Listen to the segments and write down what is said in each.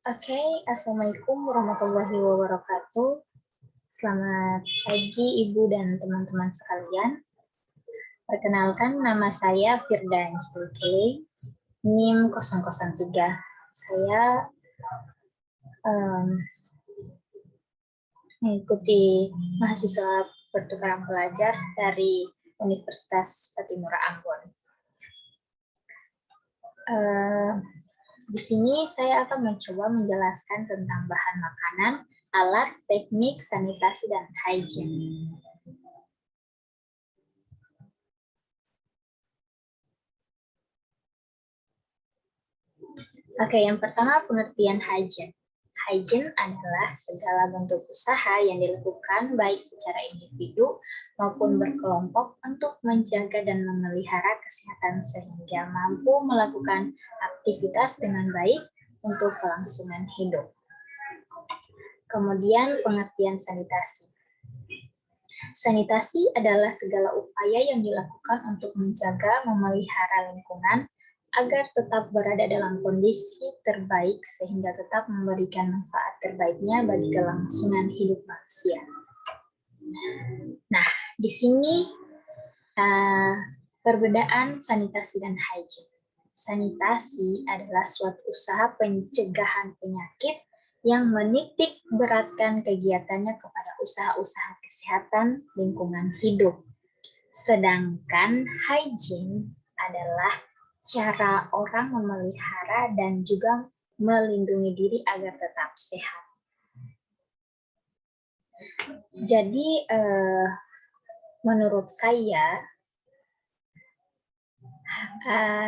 Oke, Assalamualaikum warahmatullahi wabarakatuh. Selamat pagi Ibu dan teman-teman sekalian. Perkenalkan, nama saya Firdan Sulkili, NIM 003. Saya mengikuti mahasiswa pertukaran pelajar dari Universitas Patimura Ambon. Di sini saya akan mencoba menjelaskan tentang bahan makanan, alat, teknik, sanitasi, dan hygiene. Oke, yang pertama pengertian hygiene. Hygiene adalah segala bentuk usaha yang dilakukan baik secara individu maupun berkelompok untuk menjaga dan memelihara kesehatan sehingga mampu melakukan aktivitas dengan baik untuk kelangsungan hidup. Kemudian pengertian sanitasi. Sanitasi adalah segala upaya yang dilakukan untuk menjaga, memelihara lingkungan agar tetap berada dalam kondisi terbaik sehingga tetap memberikan manfaat terbaiknya bagi kelangsungan hidup manusia. Nah, di sini perbedaan sanitasi dan hygiene. Sanitasi adalah suatu usaha pencegahan penyakit yang menitik beratkan kegiatannya kepada usaha-usaha kesehatan lingkungan hidup. Sedangkan hygiene adalah cara orang memelihara dan juga melindungi diri agar tetap sehat. Jadi menurut saya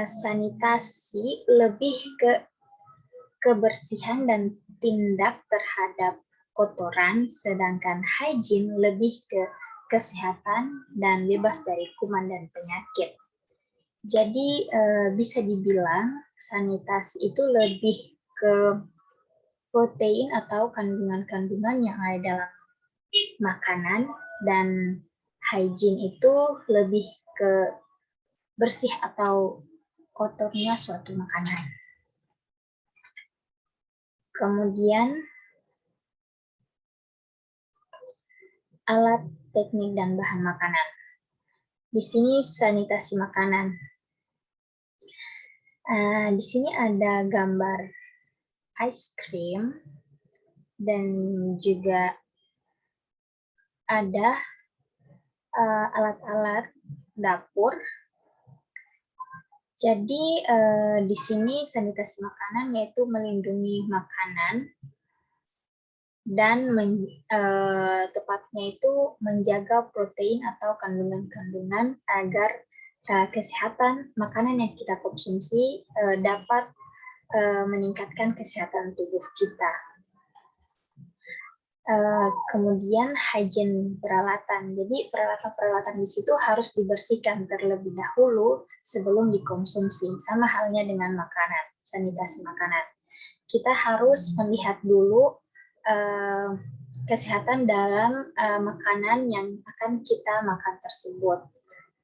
sanitasi lebih ke kebersihan dan tindak terhadap kotoran, sedangkan hygiene lebih ke kesehatan dan bebas dari kuman dan penyakit. Jadi bisa dibilang sanitasi itu lebih ke protein atau kandungan-kandungan yang ada dalam makanan, dan hygiene itu lebih ke bersih atau kotornya suatu makanan. Kemudian alat, teknik, dan bahan makanan. Di sini sanitasi makanan. Di sini ada gambar ice cream dan juga ada alat-alat dapur. Jadi di sini sanitasi makanan yaitu melindungi makanan dan tepatnya itu menjaga protein atau kandungan-kandungan agar kesehatan makanan yang kita konsumsi dapat meningkatkan kesehatan tubuh kita. Kemudian hygiene peralatan. Jadi peralatan-peralatan di situ harus dibersihkan terlebih dahulu sebelum dikonsumsi. Sama halnya dengan makanan, sanitasi makanan. Kita harus melihat dulu kesehatan dalam makanan yang akan kita makan tersebut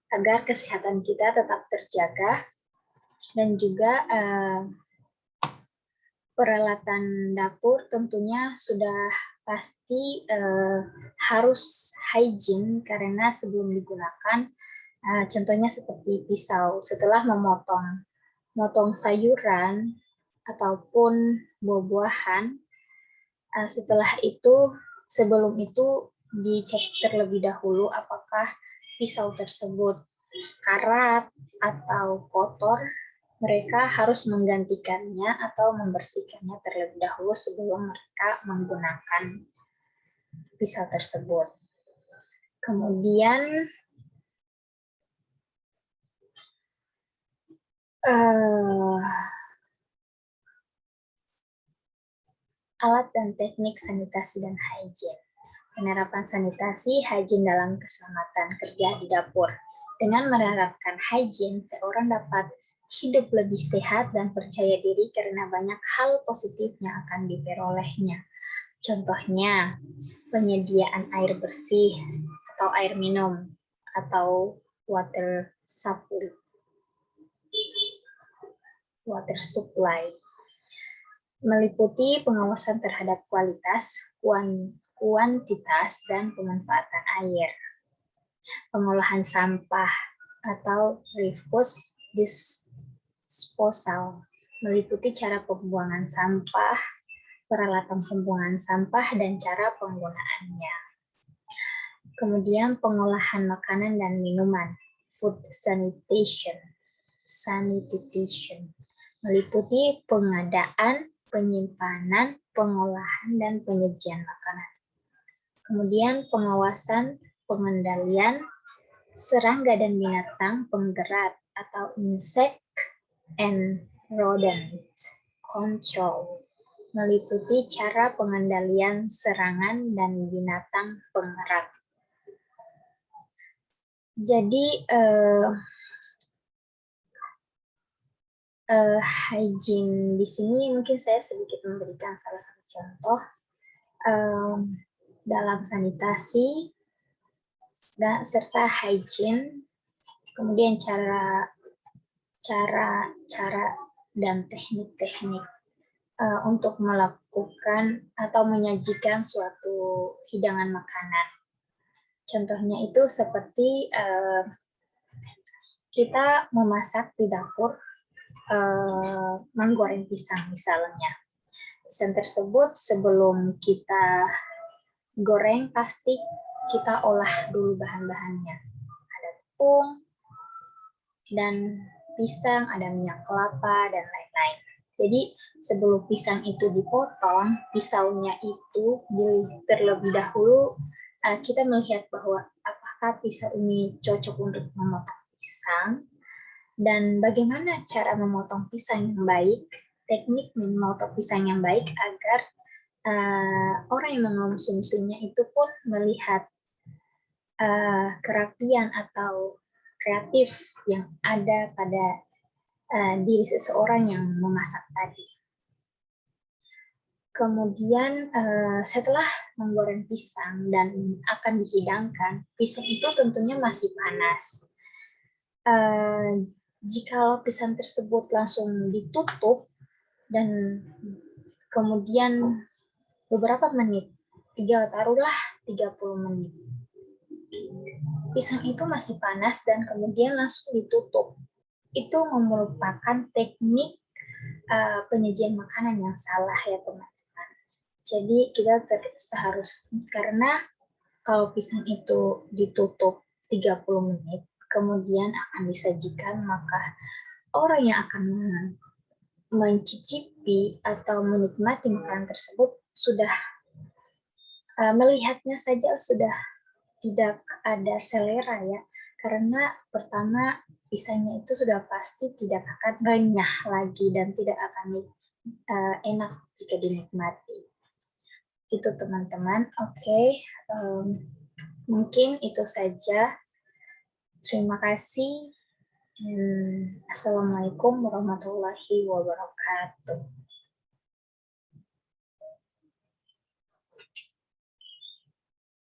agar kesehatan kita tetap terjaga, dan juga peralatan dapur tentunya sudah pasti harus hygiene karena sebelum digunakan, contohnya seperti pisau setelah memotong sayuran ataupun buah-buahan, setelah itu sebelum itu dicek terlebih dahulu apakah pisau tersebut karat atau kotor. Mereka harus menggantikannya atau membersihkannya terlebih dahulu sebelum mereka menggunakan pisau tersebut. Kemudian alat dan teknik sanitasi dan hygiene. Penerapan sanitasi, hygiene dalam keselamatan kerja di dapur. Dengan menerapkan hygiene, seorang dapat hidup lebih sehat dan percaya diri karena banyak hal positif yang akan diperolehnya. Contohnya, penyediaan air bersih atau air minum atau water supply. meliputi pengawasan terhadap kualitas, kuantitas, dan pemanfaatan air. Pengolahan sampah atau refuse disposal meliputi cara pembuangan sampah, peralatan pembuangan sampah, dan cara penggunaannya. Kemudian pengolahan makanan dan minuman, food sanitation, meliputi pengadaan, penyimpanan, pengolahan, dan penyajian makanan. Kemudian pengawasan, pengendalian serangga dan binatang penggerak atau insect and rodent control, meliputi cara pengendalian serangan dan binatang pengerat. Jadi hygiene di sini mungkin saya sedikit memberikan salah satu contoh dalam sanitasi serta hygiene, kemudian cara dan teknik-teknik untuk melakukan atau menyajikan suatu hidangan makanan. Contohnya itu seperti kita memasak di dapur, menggoreng pisang misalnya. Pisang tersebut sebelum kita goreng pasti kita olah dulu bahan-bahannya. Ada tepung dan pisang, ada minyak kelapa, dan lain-lain. Jadi sebelum pisang itu dipotong, pisaunya itu terlebih dahulu kita melihat bahwa apakah pisau ini cocok untuk memotong pisang, dan bagaimana cara memotong pisang yang baik, teknik memotong pisang yang baik agar orang yang mengonsumsinya itu pun melihat kerapian atau kreatif yang ada pada diri seseorang yang memasak tadi. Kemudian setelah menggoreng pisang dan akan dihidangkan, pisang itu tentunya masih panas. Jika pisang tersebut langsung ditutup dan kemudian beberapa menit, taruhlah 30 menit, pisang itu masih panas dan kemudian langsung ditutup. Itu merupakan teknik penyajian makanan yang salah ya teman-teman. Jadi kita harus, karena kalau pisang itu ditutup 30 menit, kemudian akan disajikan, maka orang yang akan mencicipi atau menikmati makanan tersebut sudah melihatnya saja sudah tidak ada selera ya, karena pertama pisangnya itu sudah pasti tidak akan renyah lagi dan tidak akan enak jika dinikmati. Itu teman-teman. Oke, mungkin itu saja. Terima kasih. Assalamualaikum warahmatullahi wabarakatuh.